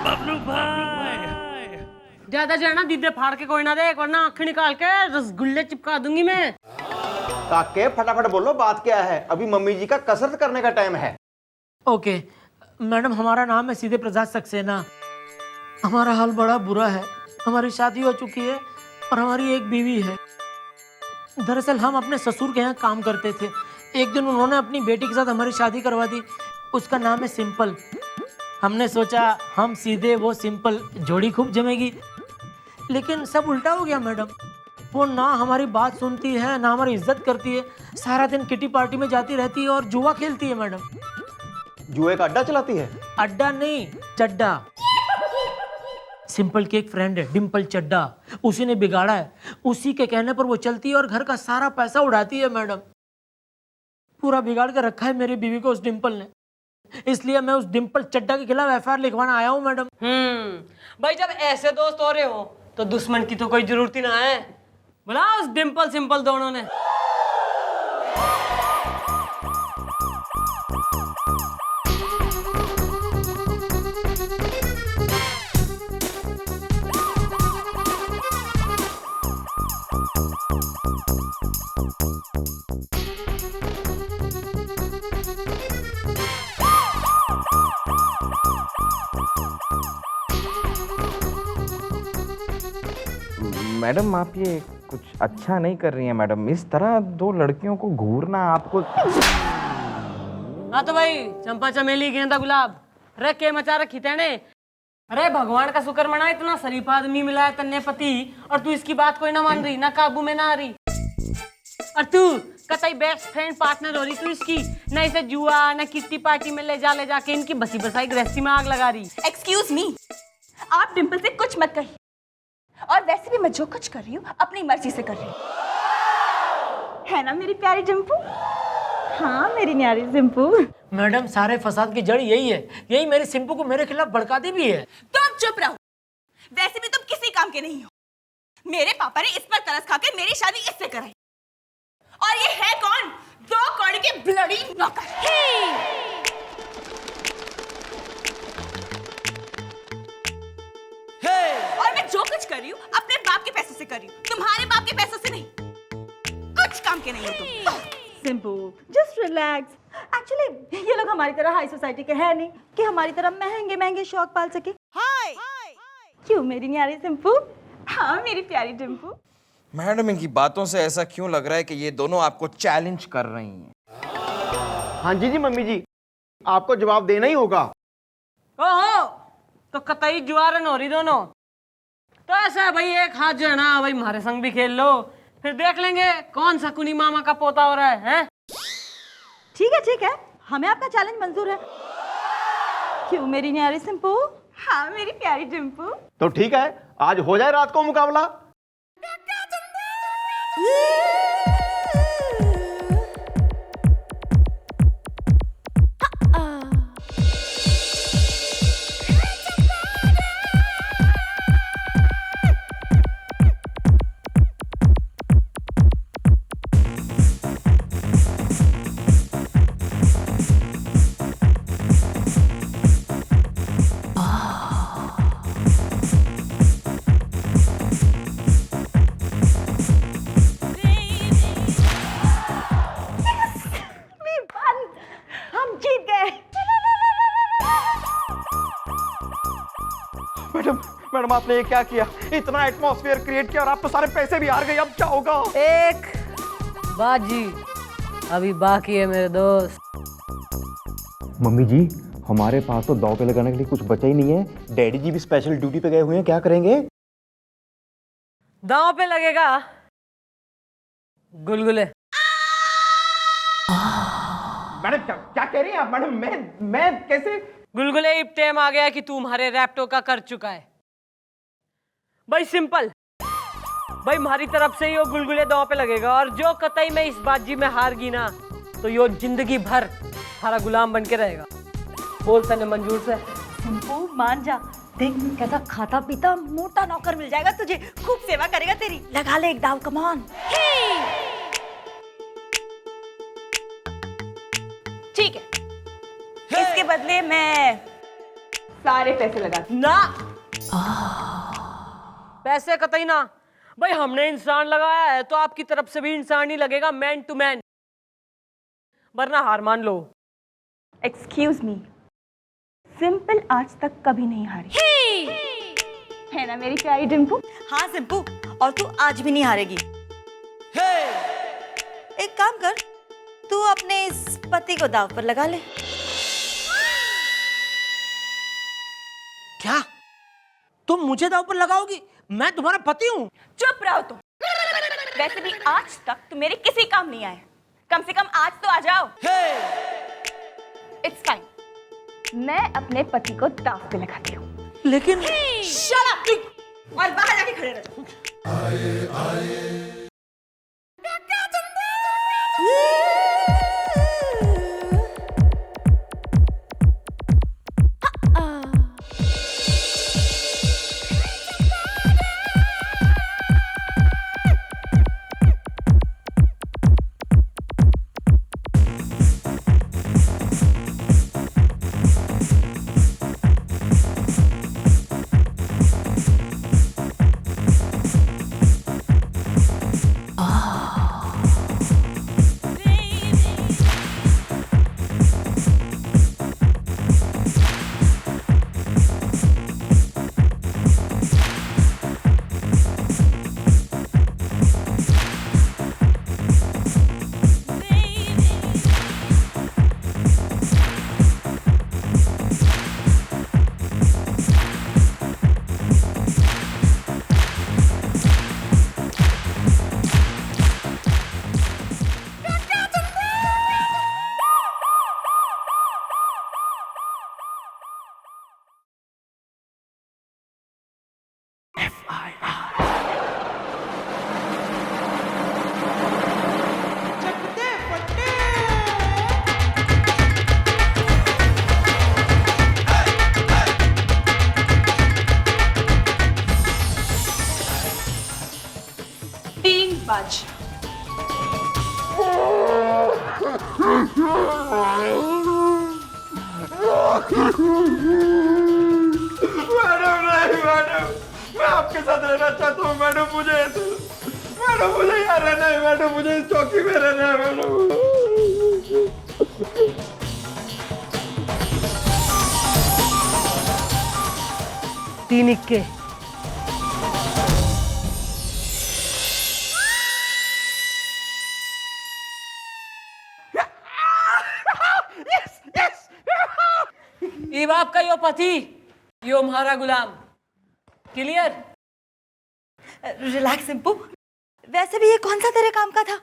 बबलू भाई ज्यादा जाना दीदे फाड़ के कोई ना देख, वरना आंखें निकाल के रसगुल्ले चिपका दूंगी मैं। काके फटाफट बोलो बात क्या है, अभी मम्मी जी का कसरत करने का टाइम है। ओके मैडम, हमारा नाम है सीधे प्रसाद सक्सेना। हमारा हाल बड़ा बुरा है। हमारी शादी हो चुकी है और हमारी एक बीवी है। दरअसल हम अपने ससुर के यहाँ काम करते थे। एक दिन उन्होंने अपनी बेटी के साथ हमारी शादी करवा दी। उसका नाम है सिंपल। हमने सोचा हम सीधे वो सिंपल जोड़ी खूब जमेगी, लेकिन सब उल्टा हो गया मैडम। वो ना हमारी बात सुनती है, ना हमारी इज्जत करती है। सारा दिन किटी पार्टी में जाती रहती है और जुआ खेलती है मैडम। जुए का अड्डा चलाती है? अड्डा नहीं, चड्डा। सिंपल की एक फ्रेंड है डिम्पल चड्डा, उसी ने बिगाड़ा है। उसी के कहने पर वो चलती है और घर का सारा पैसा उड़ाती है मैडम। पूरा बिगाड़ कर रखा है मेरी बीवी को उस डिम्पल ने। इसलिए मैं उस डिम्पल चड्डा के खिलाफ एफआईआर लिखवाना आया हूँ मैडम। भाई जब ऐसे दोस्त हो रहे हो तो दुश्मन की तो कोई जरूरत ही ना है। बोला उस डिम्पल सिंपल दोनों ने। मैडम आप ये कुछ अच्छा नहीं कर रही हैं मैडम। इस तरह दो लड़कियों को घूरना आपको। हाँ तो भाई चंपा चमेली गेंदा गुलाब रख के मचा रखी तेने। अरे भगवान का शुक्र मना, इतना शरीफ आदमी मिला है तन्ने पति, और तू इसकी बात कोई ना मान रही, ना काबू में ना आ रही। और तू कतई बेस्ट फ्रेंड पार्टनर हो रही तू इसकी, न इसे जुआ न किट्टी पार्टी में ले जाके इनकी बसी बसाई गृहस्थी में आग लगा रही। एक्सक्यूज मी, आप डिम्पल से कुछ मत कहिए। और वैसे भी मैं जो कुछ कर रही हूँ अपनी मर्जी से कर रही हूँ, है ना मेरी प्यारी डिम्पू? हाँ मेरी न्यारी डिम्पू। मैडम सारे फसाद की जड़ यही है। यही मेरी सिंपू को मेरे खिलाफ भड़काती भी है। तुम चुप रहो, वैसे भी तुम किसी काम के नहीं हो। मेरे पापा ने इस पर तरस खा के मेरी शादी इससे कराई, और ये है कौन? 2 कौड़ी के ब्लडी नौकर। और मैं जो कुछ कर रही हूँ अपने बाप के पैसों से कर रही हूँ, तुम्हारे बाप के पैसों से नहीं। कुछ काम के नहीं हो तुम। सिंपू जस्ट रिलैक्स। एक्चुअली ये लोग हमारी तरह हाई सोसाइटी के हैं नहीं कि हमारी तरह महंगे महंगे शौक पाल सके। हाय क्यों मेरी न्यारी सिंपू? हाँ मेरी प्यारी डिम्पू। मैडम इनकी बातों से ऐसा क्यों लग रहा है कि ये दोनों आपको चैलेंज कर रही हैं? हाँ जी मम्मी जी, आपको जवाब देना ही होगा। ओहो तो कतई जुआरन हो रही दोनों। तो ऐसा है भाई, एक हाथ जो है ना भाई हमारे संग भी खेल लो, फिर देख लेंगे कौन सा कुनी मामा का पोता हो रहा है? ठीक है, हमें आपका चैलेंज मंजूर है। क्यों मेरी न्यारी सिंपू? हाँ मेरी प्यारी डिम्पू। तो ठीक है, आज हो जाए रात को मुकाबला। मैडम आपने ये क्या किया? इतना एटमॉस्फेयर क्रिएट किया और आप तो सारे पैसे भी हार गए। अब क्या होगा? एक बाजी अभी बाकी है मेरे दोस्त। मम्मी जी हमारे पास तो दांव पे लगाने के लिए कुछ बचा ही नहीं है। डैडी जी भी स्पेशल ड्यूटी पे गए हुए हैं, क्या करेंगे? दांव पे लगेगा गुलगुले। मैडम क्या कह रही हैं आप? मैडम मैं कैसे? गुलगुले इब टाइम आ गया कि तू हमारे रैप्टो का कर चुका है भाई। सिंपल भाई, हमारी तरफ से यो गुलगुले दांव पे लगेगा, और जो कतई मैं इस बाजी में हार गई ना तो यो जिंदगी भर हमारा गुलाम बन के रहेगा। बोल तने मंजूर से? सिंपू मान जा, देख कैसा खाता पीता मोटा नौकर मिल जाएगा तुझे, खूब सेवा करेगा तेरी। लगा ले एक दाव, कम ऑन। बदले मैं सारे पैसे लगा ना पैसे कतई ना भाई, हमने इंसान लगाया है तो आपकी तरफ से भी इंसान ही लगेगा, मैन टू मैन, वरना हार मान लो। एक्सक्यूज मी, सिंपल आज तक कभी नहीं हारी है ना मेरी प्यारी डिम्पू? हाँ सिंपू, और तू आज भी नहीं हारेगी। एक काम कर, तू अपने इस पति को दांव पर लगा ले। क्या तुम मुझे दांव पर लगाओगी? मैं तुम्हारा पति हूँ। चुप रहो तुम। वैसे भी आज तक तुम मेरे किसी काम नहीं आए, कम से कम आज तो आ जाओ। इट्स फाइन, मैं अपने पति को दांव पे लगाती हूँ। लेकिन शट अप और बाहर जाके खड़े रहो। बाज। मैडम नहीं मैडम, मैं आपके साथ रहना चाहता हूँ मैडम, मुझे यहाँ रहना है मैडम, मुझे इस चौकी में रहना है मैडम। तीन इक्के। ये बाप का यो पति, यो हमारा गुलाम। क्लियर? रिलैक्स सिंपू, वैसे भी ये कौन सा तेरे काम का था,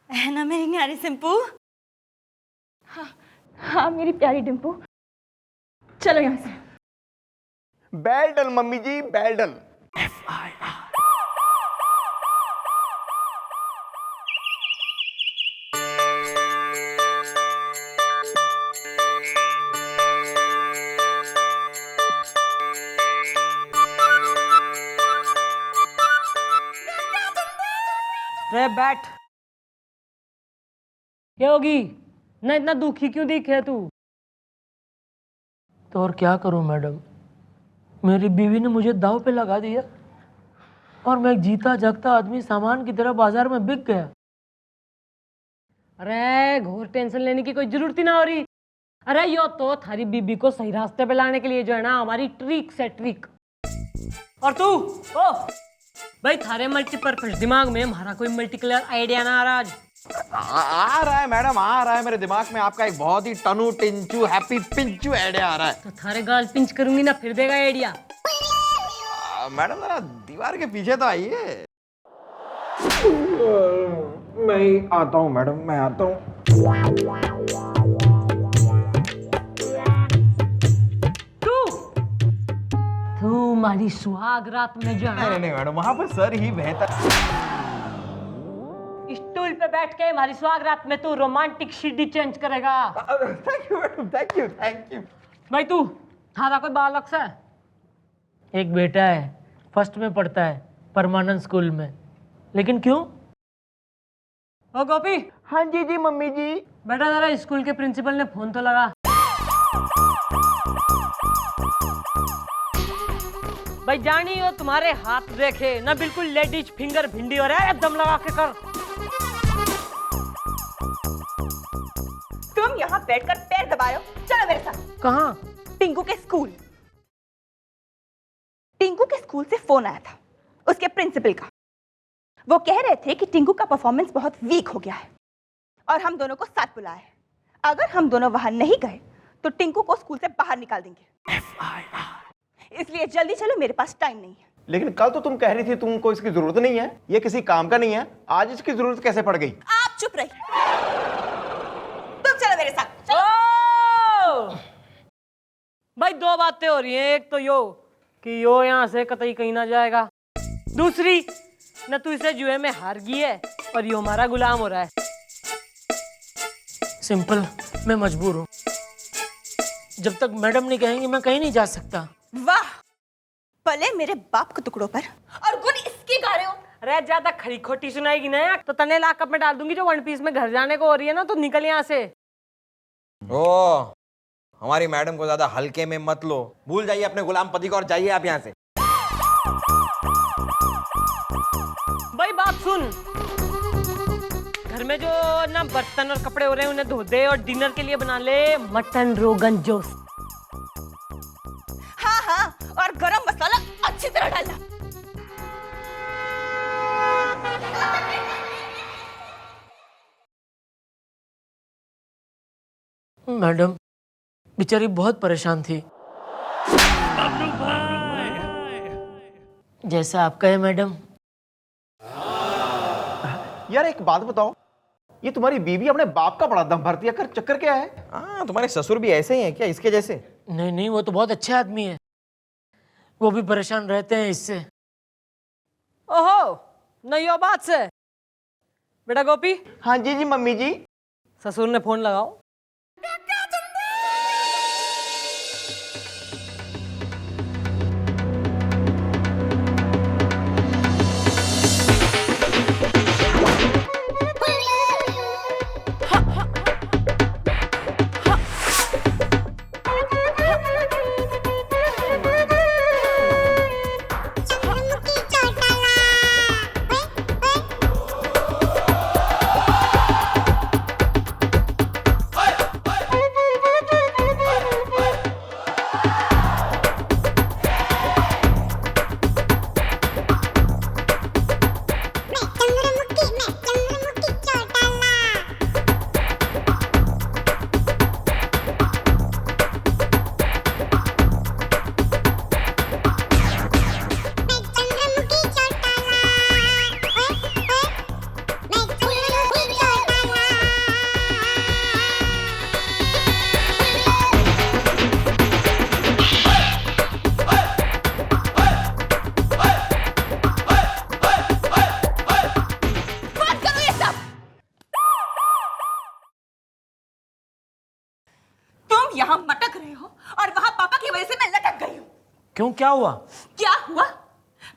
है ना मेरी न्यारी सिंपू? हाँ मेरी प्यारी डिम्पू, चलो यहाँ से। बैल डल मम्मी जी, बैल डल। रे बैठ। क्या होगी ना, इतना दुखी क्यों दिखे तू? तो और क्या करूं मैडम, मेरी बीवी ने मुझे दांव पे लगा दिया और मैं एक जीता जागता आदमी सामान की तरह बाजार में बिक गया। अरे घोर टेंशन लेने की कोई जरूरत ही ना हो रही। अरे यो तो थारी बीबी को सही रास्ते पे लाने के लिए जो है ना हमारी ट्रिक से ट्रिक। और तू ओ भाई, थारे मल्टीपर्पज दिमाग में हमारा कोई मल्टी कलर आइडिया ना आ रहा आज? आ रहा है मैडम, आ रहा है मेरे दिमाग में आपका एक बहुत ही टनू टिंचू हैप्पी पिंचू आइडिया आ रहा है। तो थारे गाल पिंच करूंगी ना, फिर देगा आइडिया। मैडम जरा दीवार के पीछे तो आइए। मैं आता हूँ मैडम, मैं आता हूँ। तू हमारी सुहाग रात में जो है नहीं मैडम, वहाँ पर सर ही बेहतर। स्टूल पे बैठ के हमारी सुहाग रात में तू रोमांटिक सीडी चेंज करेगा। Thank you madam, thank you thank you. भाई तू थारा कोई बालक सा? एक बेटा है, फर्स्ट में पढ़ता है परमानंद स्कूल में। लेकिन क्यों? ओ गोपी। हाँ जी जी मम्मी जी। बेटा जरा स्कूल के प्रिंसिपल ने फोन तो लगा। भाई जानी हो तुम्हारे हाथ देखे ना, बिल्कुल लेडीज फिंगर भिंडी हो रहा है, दम लगा के कर। तुम यहाँ बैठकर पैर दबा रहे हो, चलो मेरे साथ। कहाँ? टिंकू के स्कूल। टिंकू के स्कूल से फोन आया था उसके प्रिंसिपल का। वो कह रहे थे कि टिंकू का परफॉर्मेंस बहुत वीक हो गया है और हम दोनों को साथ बुलाया है। अगर हम दोनों वहां नहीं गए तो टिंकू को स्कूल से बाहर निकाल देंगे। इसलिए जल्दी चलो, मेरे पास टाइम नहीं है। लेकिन कल तो तुम कह रही थी तुमको इसकी जरूरत नहीं है, ये किसी काम का नहीं है, आज इसकी जरूरत कैसे पड़ गई? आप चुप रहिए, तुम चलो मेरे साथ। चलो। भाई दो बातें हो रही हैं, एक तो यो कि यो यहाँ से कतई कहीं ना जाएगा, दूसरी न तू इसे जुए में हार गई है और यो हमारा गुलाम हो रहा है। सिंपल, मैं मजबूर हूँ। जब तक मैडम नहीं कहेंगी मैं कहीं नहीं जा सकता। वाह, पले मेरे बाप के टुकड़ों पर और गुण इसकी गा रहे हो। अरे ज्यादा खड़ी खोटी सुनाएगी ना तो तने लॉकअप में डाल दूंगी। जो वन पीस में घर जाने को हो रही है ना, तो निकल यहाँ से। ओ, हमारी मैडम को ज्यादा हल्के में मत लो, भूल जाइए अपने गुलाम पति को और जाइए आप यहाँ से। भाई बात सुन, घर में जो ना बर्तन और कपड़े हो रहे हैं उन्हें धो दे और डिनर के लिए बना ले मटन रोगन जोश। हाँ हाँ, और गरम मसाला अच्छी तरह डालना। मैडम बेचारी बहुत परेशान थी। जैसा आप कहे मैडम। यार एक बात बताओ, ये तुम्हारी बीवी अपने बाप का बड़ा दम भरती है, कर चक्कर क्या है? हाँ, तुम्हारे ससुर भी ऐसे ही हैं क्या, इसके जैसे? नहीं नहीं, वो तो बहुत अच्छे आदमी है, वो भी परेशान रहते हैं इससे। ओहो, नहीं हो बात से। बेटा गोपी। हाँ जी जी मम्मी जी। ससुर ने फोन लगाओ। यहाँ मटक रहे हो और वहां पापा की वजह से मैं लटक गई हूँ। क्यों, क्या हुआ? क्या हुआ?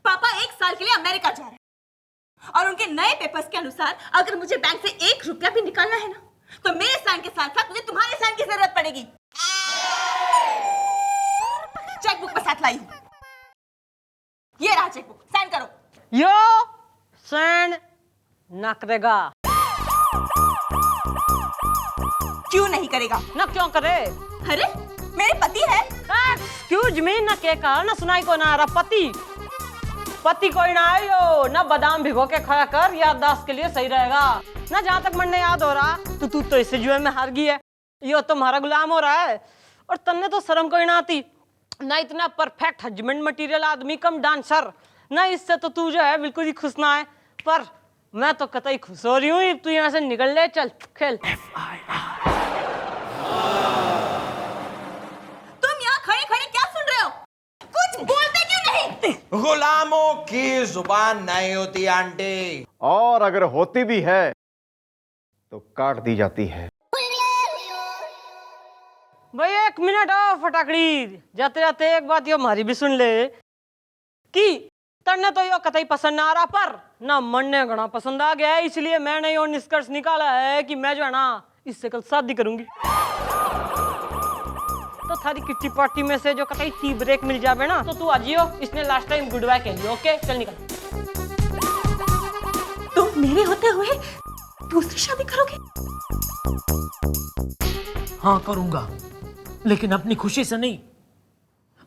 पापा 1 साल के लिए अमेरिका जा रहे हैं और उनके नए पेपर्स के अनुसार अगर मुझे बैंक से 1 रुपया भी निकालना है ना, तो मेरे साइन के साथ साथ मुझे तुम्हारे साइन की जरूरत पड़ेगी। चेकबुक में साथ लाई हूँ, ये रहा चेकबुक, साइन करो। यो साइन ना करेगा। क्यों नहीं करेगा? ना क्यों करे? अरे मेरे पति है। एक्सक्यूज मी, ना के कहा ना सुनाई को ना रहा। पति कोई ना आयो ना, बादाम भिगो के खाया कर, याददाश्त के लिए सही रहेगा ना। जहां तक मन याद हो रहा तो तू तो इससे जुए में हार गई है, यो तुम्हारा गुलाम हो रहा है। और तन्ने तो शर्म कोई ना आती ना, इतना परफेक्ट हस्बैंड मटेरियल आदमी कम डांसर ना, इससे तो तू जो है बिल्कुल ही खुश ना है। पर मैं तो कतई खुश हो रही हूँ, तू यहाँ से निकल ले, चल खेल। तुम यहाँ खड़े खड़े क्या सुन रहे हो? कुछ बोलते क्यों नहीं? गुलामों की जुबान नहीं होती आंटी, और अगर होती भी है तो काट दी जाती है। भाई 1 मिनट और फटाकड़ी, जाते जाते एक बात यो हमारी भी सुन ले कि तन्ने तो यो कतई पसंद ना आ रहा, पर ना मन ने घना पसंद आ गया है। इसलिए मैंने यो निष्कर्ष निकाला है कि मैं जो है ना इससे कल शादी करूंगी। तो थारी किट्टी पार्टी में से जो कतई टी ब्रेक मिल जावे ना तो तू आ जियो, इसने लास्ट टाइम गुड बाय कह लियो। ओके चल निकल। तुम मेरे होते हुए दूसरी शादी करोगे? हाँ करूंगा, लेकिन अपनी खुशी से नहीं।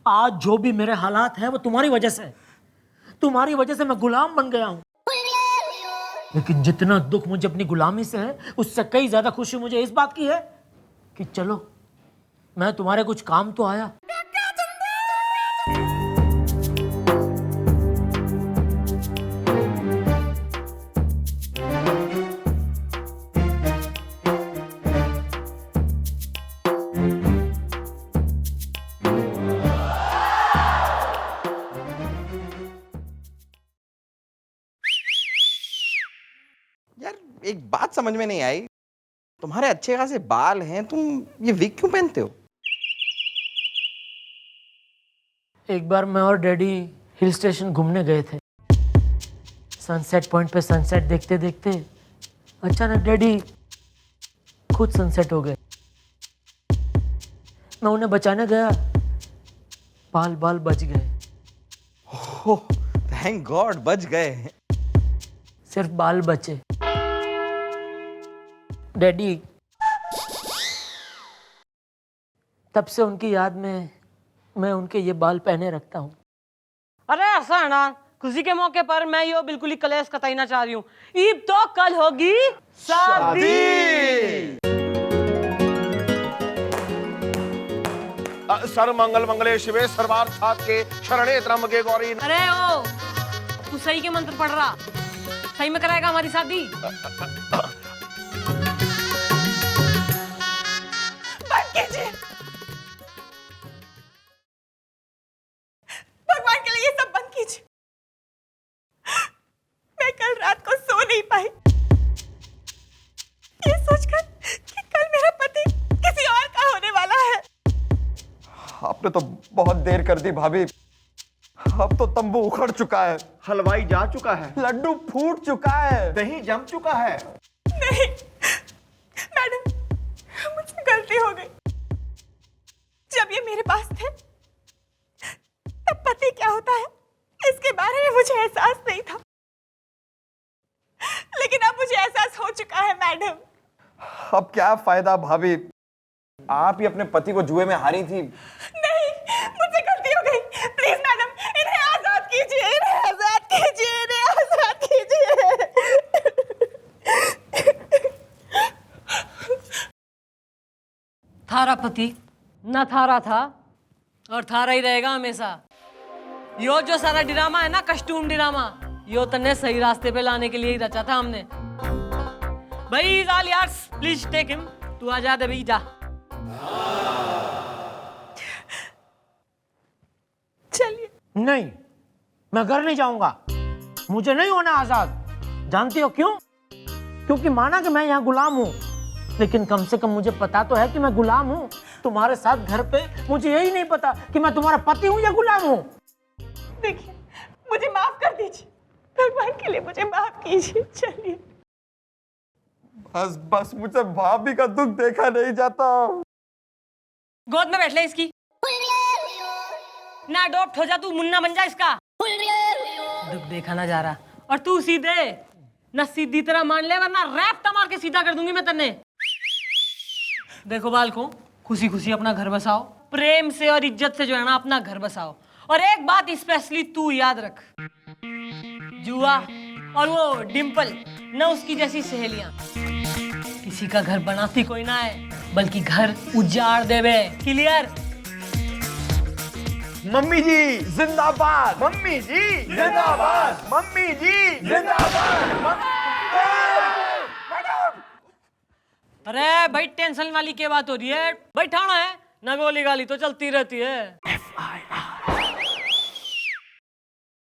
आज जो भी मेरे हालात हैं वो तुम्हारी वजह से है। तुम्हारी वजह से मैं गुलाम बन गया हूं। लेकिन जितना दुख मुझे अपनी गुलामी से है, उससे कई ज्यादा खुशी मुझे इस बात की है कि चलो मैं तुम्हारे कुछ काम तो आया। यार एक बात समझ में नहीं आई, तुम्हारे अच्छे खासे बाल हैं, तुम ये विग क्यों पहनते हो? एक बार मैं और डैडी हिल स्टेशन घूमने गए थे। सनसेट पॉइंट पे सनसेट देखते देखते अचानक डैडी खुद सनसेट हो गए। मैं उन्हें बचाने गया, बाल बाल बच गए। ओह थैंक गॉड, बच गए। सिर्फ बाल बचे। डैडी, तब से उनकी याद में मैं उनके ये बाल पहने रखता हूँ। अरे ऐसा है ना, खुशी के मौके पर मैं यो बिल्कुल ही कलेश कतई ना चाह रही हूँ। ईब तो कल होगी शादी। सर मंगल मंगले शिवे सर्वार्थात के शरणे त्र्यंबके गौरी। अरे ओ, तू सही के मंत्र पढ़ रहा, सही में कराएगा हमारी शादी? बंद कीजिए, भगवान के लिए ये सब बंद कीजिए। मैं कल रात को सो नहीं पाई, ये सोचकर कि कल मेरा पति किसी और का होने वाला है। आपने तो बहुत देर कर दी भाभी, अब तो तंबू उखड़ चुका है, हलवाई जा चुका है, लड्डू फूट चुका है, दही जम चुका है। नहीं मैडम, मुझसे गलती हो गई। जब ये मेरे पास थे तब पति क्या होता है इसके बारे में मुझे एहसास नहीं था, लेकिन अब मुझे एहसास हो चुका है मैडम। अब क्या फायदा भाभी, आप ही अपने पति को जुए में हारी थी। नहीं, मुझसे गलती हो गई। प्लीज मैडम, इन्हें आजाद कीजिए, इन्हें आजाद कीजिए, इन्हें आजाद कीजिए। थारा पति न थारा था और थारा ही रहेगा हमेशा। यो जो सारा ड्रामा है ना, कस्टूम ड्रामा, यो तन्ने सही रास्ते पे लाने के लिए ही रचा था हमने। भाई यार्स प्लीज टेक हिम। तू आजाद है भाई, जा। चलिए। नहीं, मैं घर नहीं जाऊंगा। मुझे नहीं होना आजाद। जानती हो क्यों? क्योंकि माना कि मैं यहाँ गुलाम हूँ, लेकिन कम से कम मुझे पता तो है कि मैं गुलाम हूँ। तुम्हारे साथ घर पे मुझे यही नहीं पता कि मैं तुम्हारा पति हूँ या गुलाम हूँ। देखिए, मुझे माफ कर दीजिए, भगवान के लिए मुझे माफ कीजिए। चलिए। बस बस, मुझे भाभी का दुख देखा नहीं जाता। गोद में बैठ ले इसकी, ना अडॉप्ट हो जा, तू मुन्ना बन जा इसका। दुख देखा ना जा रहा, और तू सीधे न सीधी तरह मान ले, वरना रैप मार के सीधा कर दूंगी मैं तन्ने। देखो बालकों, खुशी खुशी अपना घर बसाओ, प्रेम से और इज्जत से जो है ना अपना घर बसाओ। और एक बात स्पेशली तू याद रख, जुआ और वो डिंपल न उसकी जैसी सहेलियां किसी का घर बनाती कोई ना है, बल्कि घर उजाड़ देवे। क्लियर? मम्मी जी जिंदाबाद, मम्मी जी जिंदाबाद, मम्मी जी जिंदाबाद। अरे भाई टेंशन वाली क्या बात हो रही है? भाई ठाणा है ना, गोली गाली तो चलती रहती है।